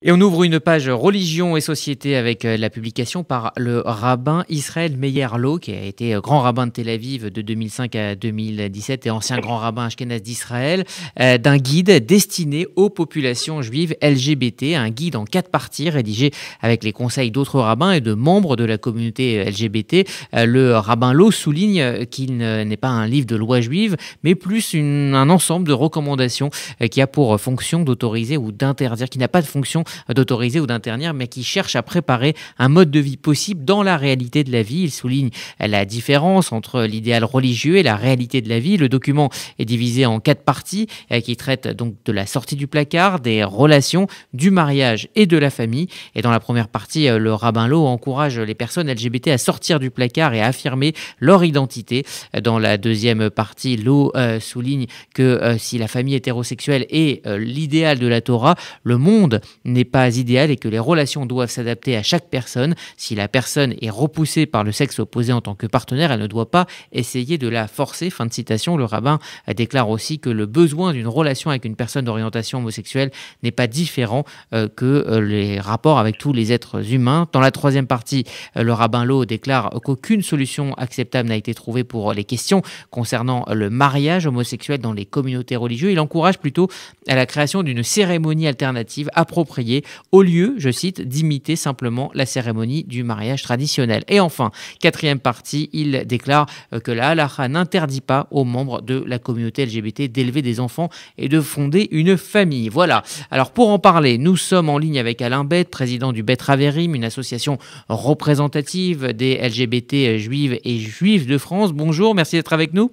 Et on ouvre une page religion et société avec la publication par le rabbin Israël Meyer-Lau, qui a été grand rabbin de Tel Aviv de 2005 à 2017 et ancien grand rabbin ashkénaze d'Israël, d'un guide destiné aux populations juives LGBT, un guide en 4 parties rédigé avec les conseils d'autres rabbins et de membres de la communauté LGBT. Le rabbin Lau souligne qu'il n'est pas un livre de loi juive, mais plus un ensemble de recommandations qui a pour fonction d'autoriser ou d'interdire, qui n'a pas de fonction d'autoriser ou d'interdire, mais qui cherche à préparer un mode de vie possible dans la réalité de la vie. Il souligne la différence entre l'idéal religieux et la réalité de la vie. Le document est divisé en 4 parties qui traitent donc de la sortie du placard, des relations, du mariage et de la famille. Et dans la première partie, le rabbin Lau encourage les personnes LGBT à sortir du placard et à affirmer leur identité. Dans la deuxième partie, Lau souligne que si la famille hétérosexuelle est l'idéal de la Torah, le monde n'est pas idéal et que les relations doivent s'adapter à chaque personne. Si la personne est repoussée par le sexe opposé en tant que partenaire, elle ne doit pas essayer de la forcer. Fin de citation. Le rabbin déclare aussi que le besoin d'une relation avec une personne d'orientation homosexuelle n'est pas différent que les rapports avec tous les êtres humains. Dans la troisième partie, le rabbin Lau déclare qu'aucune solution acceptable n'a été trouvée pour les questions concernant le mariage homosexuel dans les communautés religieuses. Il encourage plutôt à la création d'une cérémonie alternative appropriée au lieu, je cite, d'imiter simplement la cérémonie du mariage traditionnel. Et enfin, quatrième partie, il déclare que la halakha n'interdit pas aux membres de la communauté LGBT d'élever des enfants et de fonder une famille. Voilà. Alors pour en parler, nous sommes en ligne avec Alain Beth, président du Bet Haverim, une association représentative des LGBT juives et juifs de France. Bonjour, merci d'être avec nous.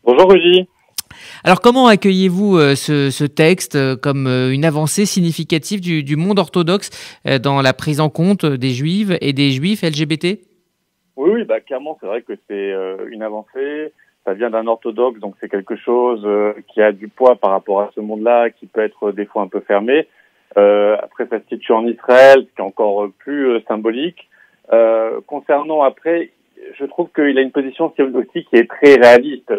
Bonjour Rudy. Alors comment accueillez-vous ce texte comme une avancée significative du monde orthodoxe dans la prise en compte des juives et des juifs LGBT ? Oui, clairement, c'est vrai que c'est une avancée. Ça vient d'un orthodoxe, donc c'est quelque chose qui a du poids par rapport à ce monde-là, qui peut être des fois un peu fermé. Après, ça se situe en Israël, ce qui est encore plus symbolique. Concernant après, je trouve qu'il a une position aussi qui est très réaliste.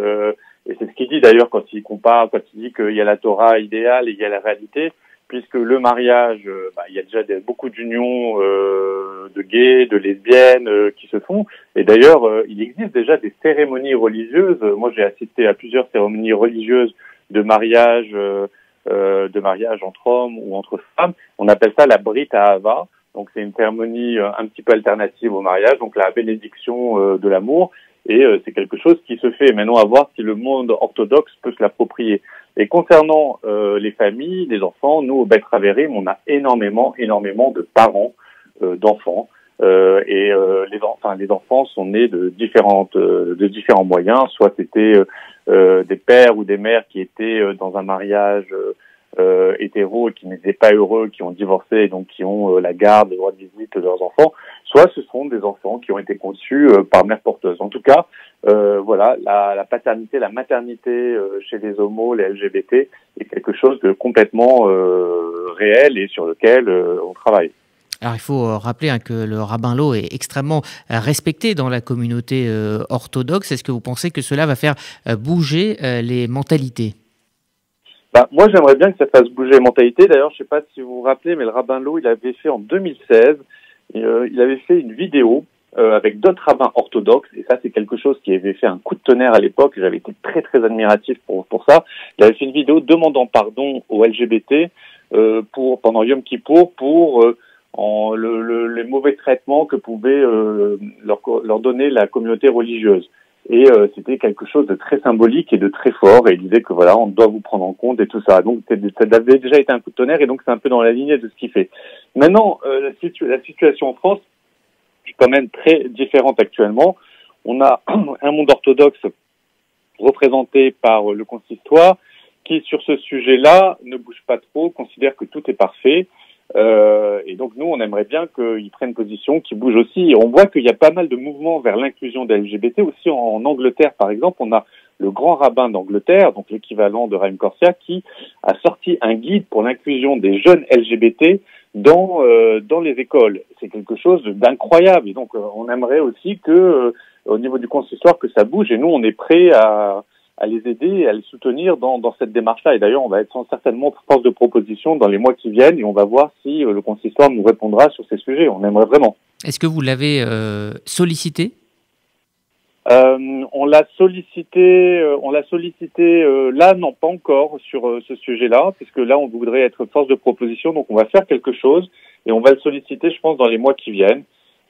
Et c'est ce qu'il dit d'ailleurs quand il compare, quand il dit qu'il y a la Torah idéale et il y a la réalité, puisque le mariage, il y a déjà beaucoup d'unions de gays, de lesbiennes qui se font. Et d'ailleurs, il existe déjà des cérémonies religieuses. Moi, j'ai assisté à plusieurs cérémonies religieuses de mariage entre hommes ou entre femmes. On appelle ça la Brit Ahava. Donc, c'est une cérémonie un petit peu alternative au mariage, donc la bénédiction de l'amour. Et c'est quelque chose qui se fait. Maintenant, à voir si le monde orthodoxe peut se l'approprier. Et concernant les familles, les enfants, nous, au Bet Haverim, on a énormément de parents, d'enfants. Les enfants sont nés de différents moyens. Soit c'était des pères ou des mères qui étaient dans un mariage hétéro et qui n'étaient pas heureux, qui ont divorcé et donc qui ont la garde, le droit de visite de leurs enfants, soit ce sont des enfants qui ont été conçus par mère porteuse. En tout cas, la paternité, la maternité chez les homos, les LGBT est quelque chose de complètement réel et sur lequel on travaille. Alors il faut rappeler que le rabbin Lau est extrêmement respecté dans la communauté orthodoxe. Est-ce que vous pensez que cela va faire bouger les mentalités ? Moi, j'aimerais bien que ça fasse bouger les mentalités. D'ailleurs, je ne sais pas si vous vous rappelez, mais le rabbin Lau, il avait fait en 2016, il avait fait une vidéo avec d'autres rabbins orthodoxes, et ça, c'est quelque chose qui avait fait un coup de tonnerre à l'époque. J'avais été très, très admiratif pour ça. Il avait fait une vidéo demandant pardon aux LGBT pendant Yom Kippour pour les mauvais traitements que pouvait leur donner la communauté religieuse. Et c'était quelque chose de très symbolique et de très fort. Et il disait que voilà, on doit vous prendre en compte et tout ça. Donc ça avait déjà été un coup de tonnerre et donc c'est un peu dans la lignée de ce qu'il fait. Maintenant, la situation en France est quand même très différente actuellement. On a un monde orthodoxe représenté par le consistoire qui, sur ce sujet-là, ne bouge pas trop, considère que tout est parfait. Et donc nous, on aimerait bien qu'ils prennent position, qu'ils bougent aussi. Et on voit qu'il y a pas mal de mouvements vers l'inclusion des LGBT. Aussi en Angleterre, par exemple, on a le grand rabbin d'Angleterre, donc l'équivalent de Raïm Corsia, qui a sorti un guide pour l'inclusion des jeunes LGBT dans les écoles. C'est quelque chose d'incroyable. Et donc on aimerait aussi que au niveau du consistoire que ça bouge. Et nous, on est prêts à à les aider et à les soutenir dans cette démarche-là. Et d'ailleurs, on va être certainement force de proposition dans les mois qui viennent et on va voir si le consistoire nous répondra sur ces sujets. On aimerait vraiment. Est-ce que vous l'avez sollicité ? On l'a sollicité. Là, non, pas encore sur ce sujet-là, puisque là, on voudrait être force de proposition. Donc, on va faire quelque chose et on va le solliciter, je pense, dans les mois qui viennent.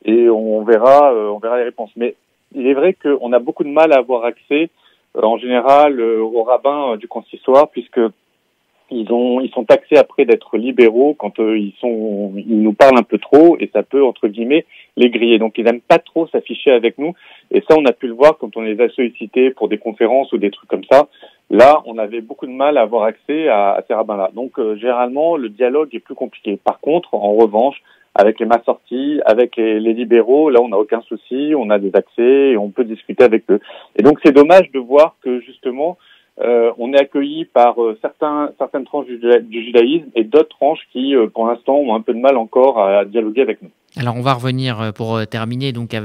Et on verra les réponses. Mais il est vrai qu'on a beaucoup de mal à avoir accès, en général, aux rabbins du consistoire, puisque ils sont taxés après d'être libéraux quand ils nous parlent un peu trop et ça peut, entre guillemets, les griller. Donc ils n'aiment pas trop s'afficher avec nous et ça on a pu le voir quand on les a sollicités pour des conférences ou des trucs comme ça. Là, on avait beaucoup de mal à avoir accès à ces rabbins-là. Donc généralement, le dialogue est plus compliqué. Par contre, en revanche, avec les massortis, avec les libéraux, là on n'a aucun souci, on a des accès et on peut discuter avec eux. Et donc c'est dommage de voir que justement on est accueilli par certaines tranches du judaïsme et d'autres tranches qui, pour l'instant, ont un peu de mal encore à dialoguer avec nous. Alors on va revenir pour terminer donc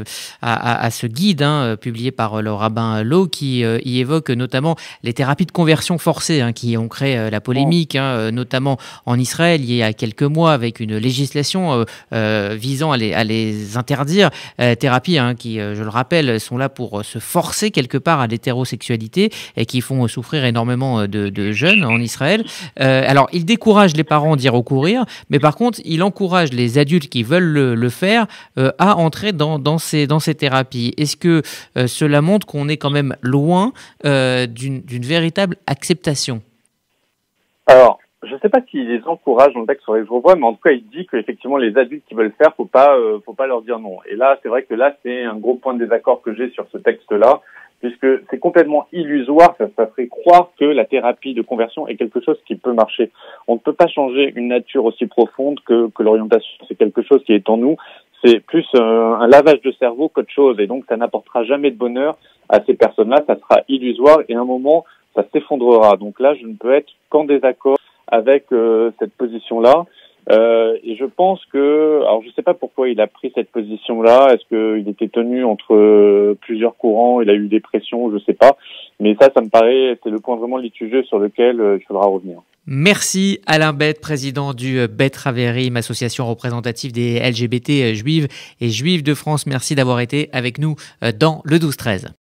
à ce guide publié par le rabbin Loh qui y évoque notamment les thérapies de conversion forcée qui ont créé la polémique, notamment en Israël il y a quelques mois avec une législation visant à les interdire. Thérapies qui, je le rappelle, sont là pour se forcer quelque part à l'hétérosexualité et qui font souffrir énormément de jeunes en Israël. Alors il décourage les parents d'y recourir, mais par contre il encourage les adultes qui veulent le faire à entrer dans ces thérapies. Est-ce que cela montre qu'on est quand même loin d'une véritable acceptation ? Alors, je ne sais pas s'il les encourage dans le texte, faudrait que je revoie, mais en tout cas, il dit qu'effectivement, les adultes qui veulent le faire, faut pas leur dire non. Et là, c'est vrai que là, c'est un gros point de désaccord que j'ai sur ce texte-là, puisque c'est complètement illusoire, ça ferait croire que la thérapie de conversion est quelque chose qui peut marcher. On ne peut pas changer une nature aussi profonde que l'orientation. C'est quelque chose qui est en nous. C'est plus un lavage de cerveau qu'autre chose. Et donc, ça n'apportera jamais de bonheur à ces personnes-là. Ça sera illusoire et à un moment, ça s'effondrera. Donc là, je ne peux être qu'en désaccord avec cette position-là. Et je pense que, alors je sais pas pourquoi il a pris cette position-là. Est-ce qu'il était tenu entre plusieurs courants, il a eu des pressions, je sais pas. Mais ça me paraît, c'est le point vraiment litigieux sur lequel il faudra revenir. Merci Alain Beth, président du Bet Haverim, association représentative des LGBT juives et juifs de France. Merci d'avoir été avec nous dans le 12-13.